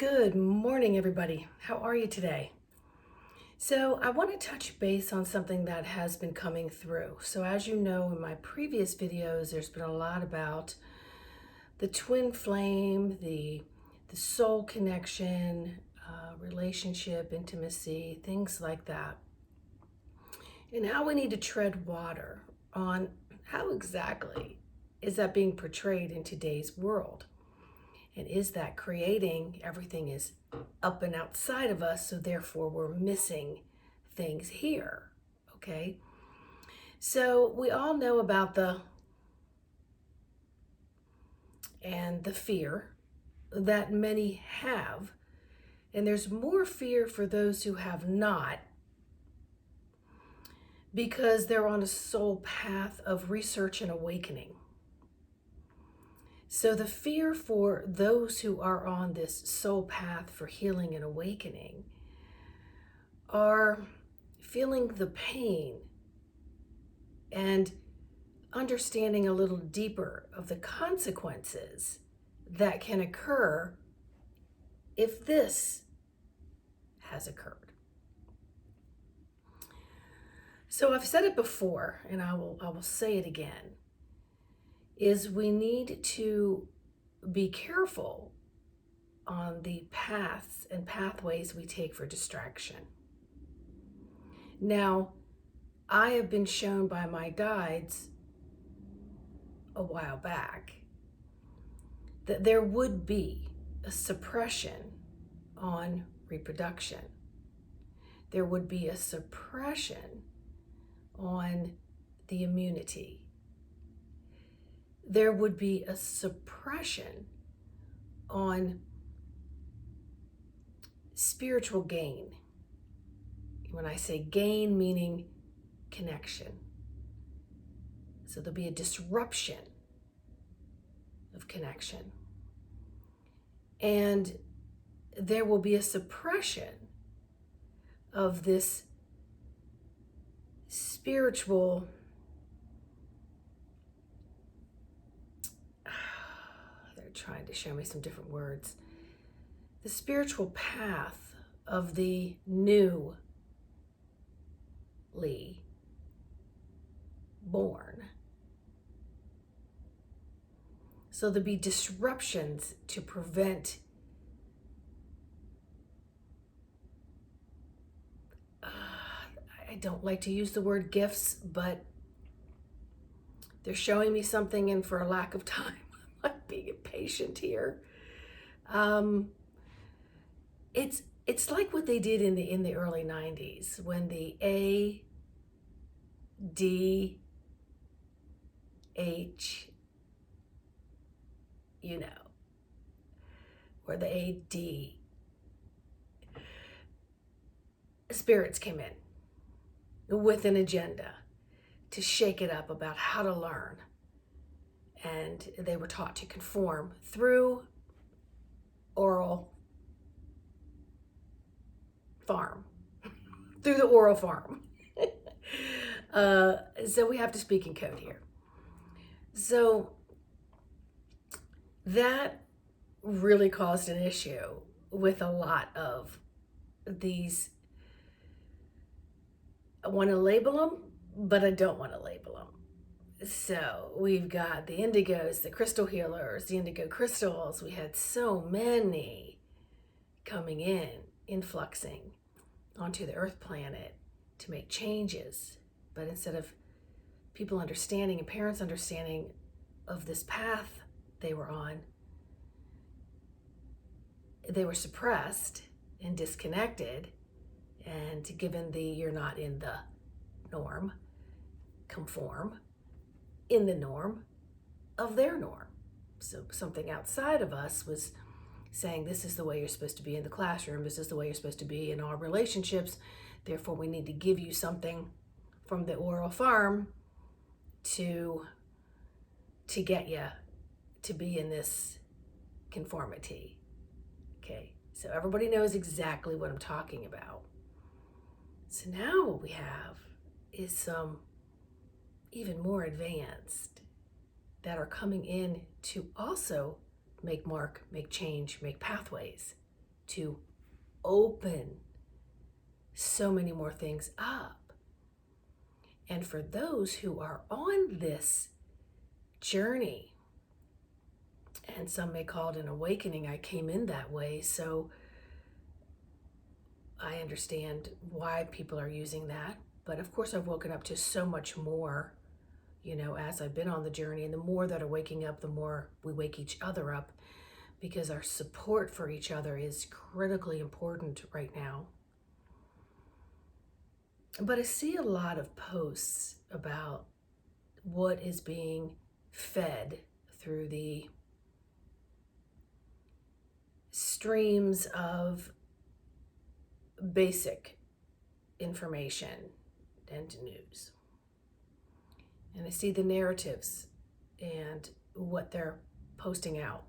Good morning, everybody. How are you today? So, I want to touch base on something that has been coming through. So, as you know, in my previous videos, there's been a lot about the twin flame, the soul connection, relationship, intimacy, things like that, and how we need to tread water on how exactly is that being portrayed in today's world. And is that creating everything is up and outside of us, so therefore we're missing things here? Okay. So we all know about the fear that many have, and there's more fear for those who have not because they're on a soul path of research and awakening. So the fear for those who are on this soul path for healing and awakening are feeling the pain and understanding a little deeper of the consequences that can occur if this has occurred. So I've said it before, and I will say it again, is we need to be careful on the paths and pathways we take for distraction. Now, I have been shown by my guides a while back that there would be a suppression on reproduction. There would be a suppression on the immunity. There would be a suppression on spiritual gain. When I say gain, meaning connection. So there'll be a disruption of connection. And there will be a suppression of this spiritual they're trying to show me some different words. The spiritual path of the newly born. So there'll be disruptions to prevent I don't like to use the word gifts, but they're showing me something, and for a lack of time, I'm being impatient here. It's like what they did in the early 90s when the ADH, or the AD spirits came in with an agenda to shake it up about how to learn. And they were taught to conform through oral farm, through the oral farm. So we have to speak in code here. So that really caused an issue with a lot of these. I want to label them, but I don't want to label them. So we've got the indigos, the crystal healers, the indigo crystals. We had so many coming in, influxing onto the earth planet to make changes. But instead of people understanding and parents understanding of this path they were on, they were suppressed and disconnected and given the you're not in the norm, conform in the norm of their norm. So something outside of us was saying, this is the way you're supposed to be in the classroom, this is the way you're supposed to be in our relationships, therefore we need to give you something from the oral farm to get you to be in this conformity. Okay, so everybody knows exactly what I'm talking about. So now what we have is some even more advanced that are coming in to also make change, make pathways to open so many more things up. And for those who are on this journey, and some may call it an awakening, I came in that way, so I understand why people are using that. But of course, I've woken up to so much more, as I've been on the journey. And the more that are waking up, the more we wake each other up, because our support for each other is critically important right now. But I see a lot of posts about what is being fed through the streams of basic information and news. And I see the narratives and what they're posting out.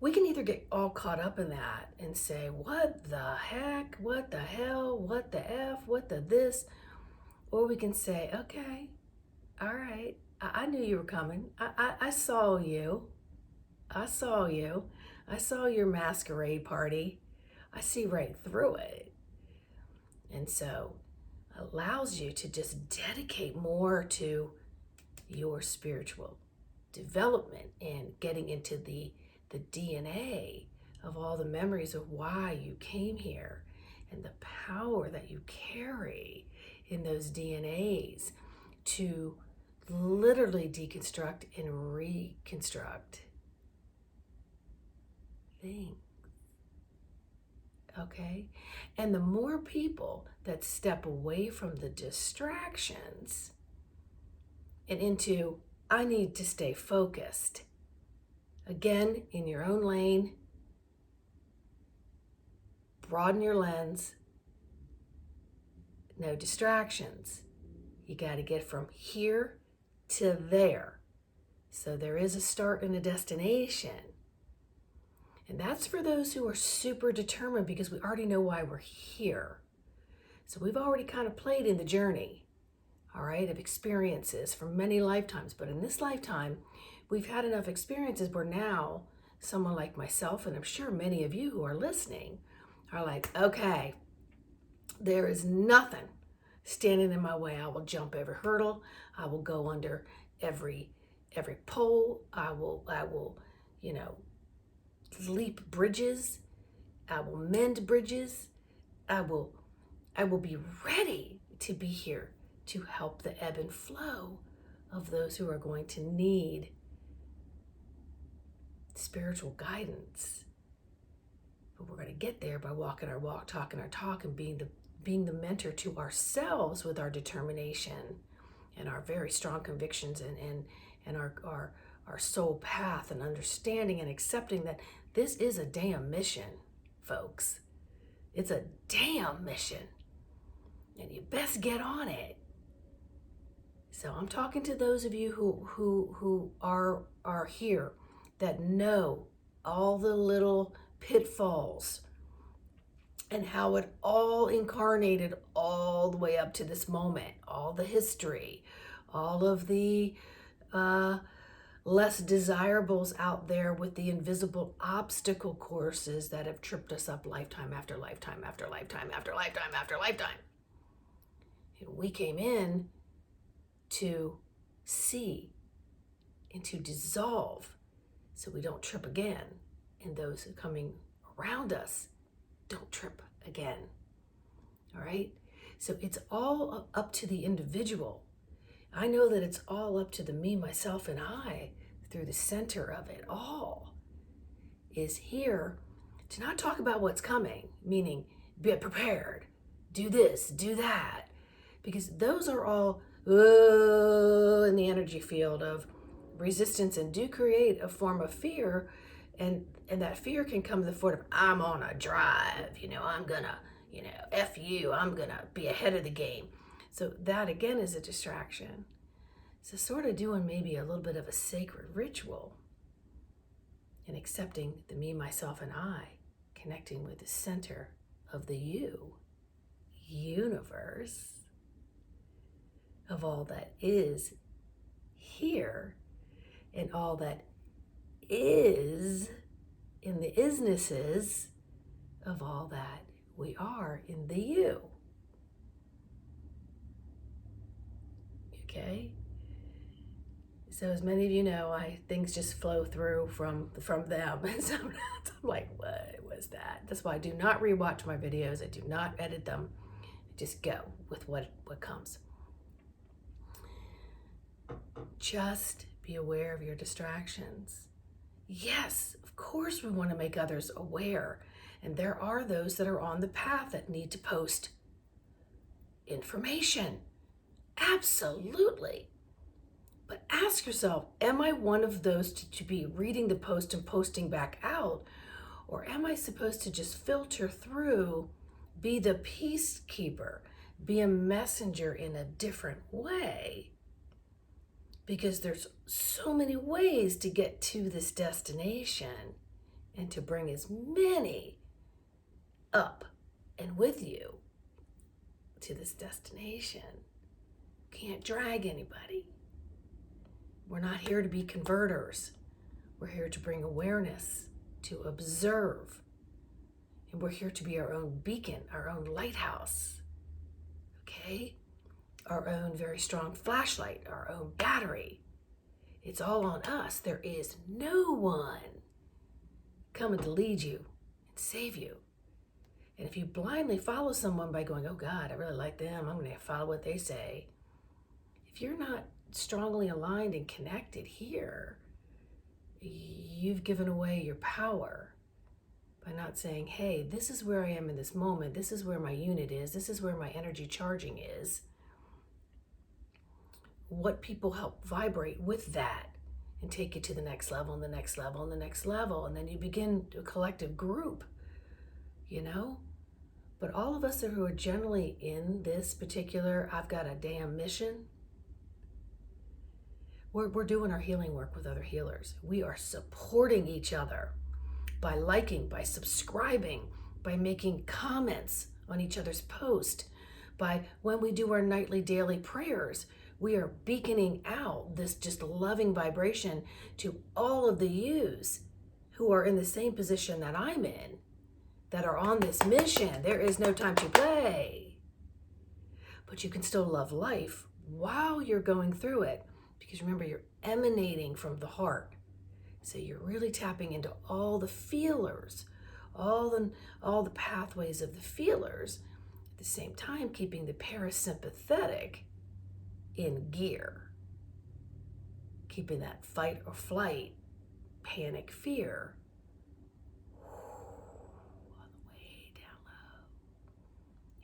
We can either get all caught up in that and say, what the heck, what the hell, what the F, what the this, or we can say, okay, all right, I knew you were coming. I saw you. I saw you. I saw your masquerade party. I see right through it. And so allows you to just dedicate more to your spiritual development and getting into the DNA of all the memories of why you came here and the power that you carry in those DNAs to literally deconstruct and reconstruct things. Okay? And the more people that step away from the distractions and into, I need to stay focused. Again, in your own lane, broaden your lens, no distractions. You got to get from here to there. So there is a start and a destination. And that's for those who are super determined, because we already know why we're here. So we've already kind of played in the journey, all right, of experiences for many lifetimes. But in this lifetime, we've had enough experiences where now someone like myself, and I'm sure many of you who are listening, are like, okay, there is nothing standing in my way. I will jump every hurdle. I will go under every pole. I will, leap bridges. I will mend bridges. I will be ready to be here to help the ebb and flow of those who are going to need spiritual guidance. But we're going to get there by walking our walk, talking our talk, and being the mentor to ourselves with our determination and our very strong convictions and our soul path, and understanding and accepting that this is a damn mission, folks. It's a damn mission. And you best get on it. So I'm talking to those of you who are here, that know all the little pitfalls and how it all incarnated all the way up to this moment, all the history, all of the less desirables out there with the invisible obstacle courses that have tripped us up lifetime after lifetime after lifetime after lifetime after lifetime. And we came in to see and to dissolve so we don't trip again, and those coming around us don't trip again. All right? So it's all up to the individual. I know that it's all up to the me, myself, and I, through the center of it all, is here to not talk about what's coming, meaning be prepared, do this, do that, because those are all in the energy field of resistance and do create a form of fear. And that fear can come to the form of, I'm on a drive, I'm gonna, F you, I'm gonna be ahead of the game. So that again is a distraction. So sort of doing maybe a little bit of a sacred ritual and accepting the me, myself, and I, connecting with the center of the you, universe, of all that is here and all that is in the isnesses of all that we are in the you. Okay? So as many of you know, things just flow through from them. And sometimes I'm like, what was that? That's why I do not rewatch my videos. I do not edit them. I just go with what comes. Just be aware of your distractions. Yes, of course we want to make others aware. And there are those that are on the path that need to post information. Absolutely. But ask yourself, am I one of those to be reading the post and posting back out? Or am I supposed to just filter through, be the peacekeeper, be a messenger in a different way? Because there's so many ways to get to this destination and to bring as many up and with you to this destination. Can't drag anybody. We're not here to be converters. We're here to bring awareness, to observe. And we're here to be our own beacon, our own lighthouse. Okay? Our own very strong flashlight, our own battery. It's all on us. There is no one coming to lead you and save you. And if you blindly follow someone by going, oh God, I really like them, I'm going to follow what they say. If you're not strongly aligned and connected here, you've given away your power by not saying, hey, this is where I am in this moment. This is where my unit is. This is where my energy charging is. What people help vibrate with that and take you to the next level and the next level and the next level. And then you begin a collective group, you know? But all of us who are generally in this particular, I've got a damn mission, we're doing our healing work with other healers. We are supporting each other by liking, by subscribing, by making comments on each other's post, by when we do our nightly, daily prayers, we are beaconing out this just loving vibration to all of the yous who are in the same position that I'm in, that are on this mission. There is no time to play. But you can still love life while you're going through it. Because remember, you're emanating from the heart. So you're really tapping into all the feelers, all the pathways of the feelers, at the same time keeping the parasympathetic in gear. Keeping that fight or flight, panic, fear, all the way down low.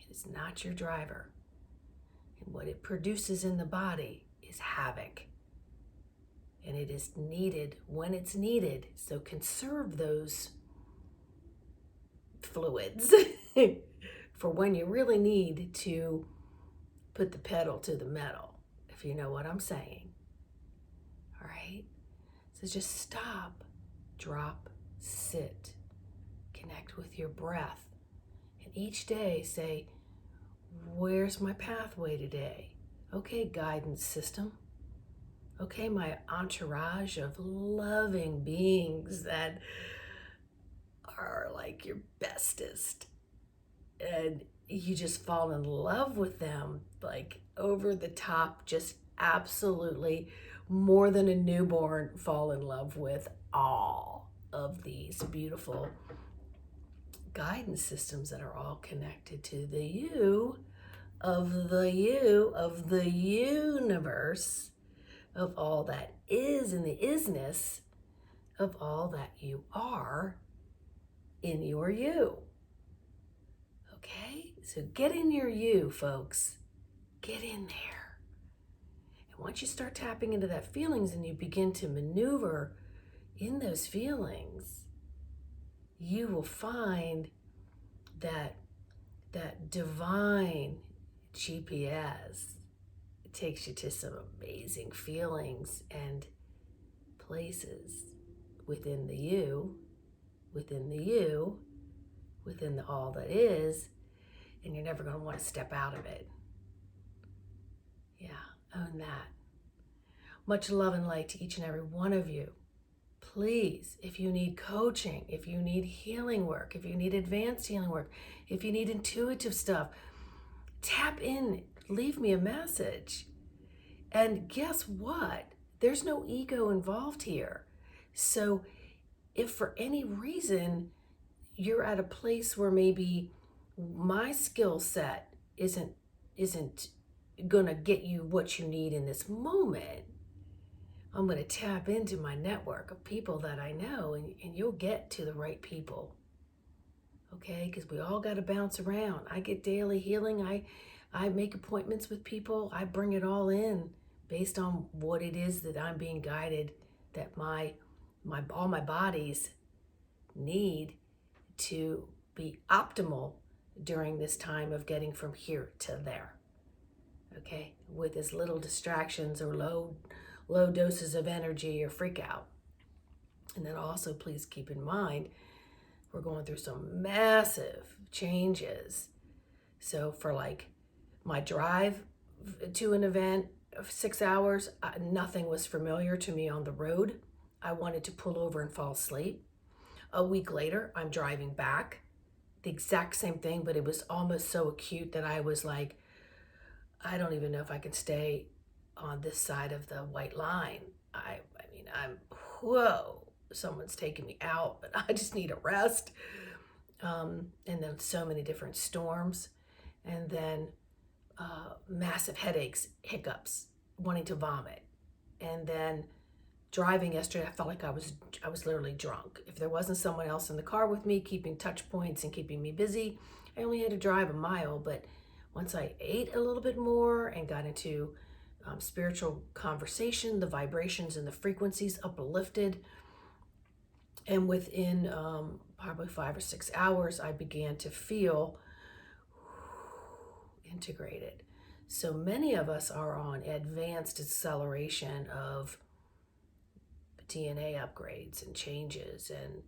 It is not your driver. And what it produces in the body is havoc. And it is needed when it's needed. So conserve those fluids for when you really need to put the pedal to the metal, if you know what I'm saying. All right? So just stop, drop, sit, connect with your breath. And each day say, where's my pathway today? Okay, guidance system. Okay, my entourage of loving beings that are like your bestest. And you just fall in love with them, like over the top, just absolutely more than a newborn fall in love with all of these beautiful guidance systems that are all connected to the you of the universe, of all that is in the isness of all that you are in your you. Okay? So get in your you, folks. Get in there. And once you start tapping into that feelings and you begin to maneuver in those feelings, you will find that divine GPS takes you to some amazing feelings and places within the you, within the all that is, and you're never going to want to step out of it. Yeah, own that. Much love and light to each and every one of you. please, if you need coaching, if you need healing work, if you need advanced healing work, if you need intuitive stuff, tap in, leave me a message. And guess what? There's no ego involved here. So if for any reason you're at a place where maybe my skill set isn't gonna get you what you need in this moment, I'm gonna tap into my network of people that I know, and you'll get to the right people. Okay, because we all got to bounce around. I get daily healing. I make appointments with people. I bring it all in based on what it is that I'm being guided, that all my bodies need to be optimal during this time of getting from here to there. Okay, with as little distractions or low doses of energy or freak out. And then also please keep in mind, we're going through some massive changes. So for like my drive to an event of 6 hours, nothing was familiar to me on the road. I wanted to pull over and fall asleep. A week later, I'm driving back. The exact same thing, but it was almost so acute that I was like, I don't even know if I can stay on this side of the white line. I mean, whoa, someone's taking me out, but I just need a rest. And then so many different storms, and then massive headaches, hiccups, wanting to vomit. And then driving yesterday, I felt like I was literally drunk. If there wasn't someone else in the car with me, keeping touch points and keeping me busy, I only had to drive a mile. But once I ate a little bit more and got into spiritual conversation, the vibrations and the frequencies uplifted, and within probably 5 or 6 hours, I began to feel integrated. So many of us are on advanced acceleration of DNA upgrades and changes, and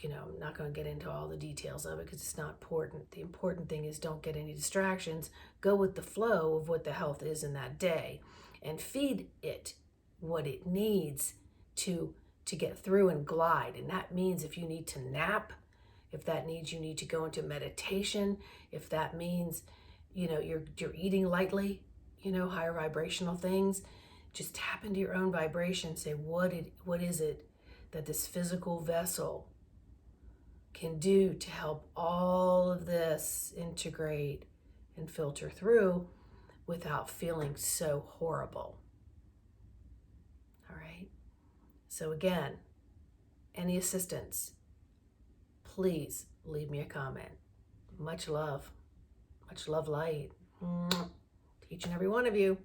I'm not going to get into all the details of it because it's not important. The important thing is don't get any distractions. Go with the flow of what the health is in that day, and feed it what it needs to get through and glide. And that means if you need to nap, if that means you need to go into meditation, if that means you're eating lightly, higher vibrational things, just tap into your own vibration. Say, what is it that this physical vessel can do to help all of this integrate and filter through without feeling so horrible. All right. So again, any assistance, please leave me a comment. Much love, light. To each and every one of you.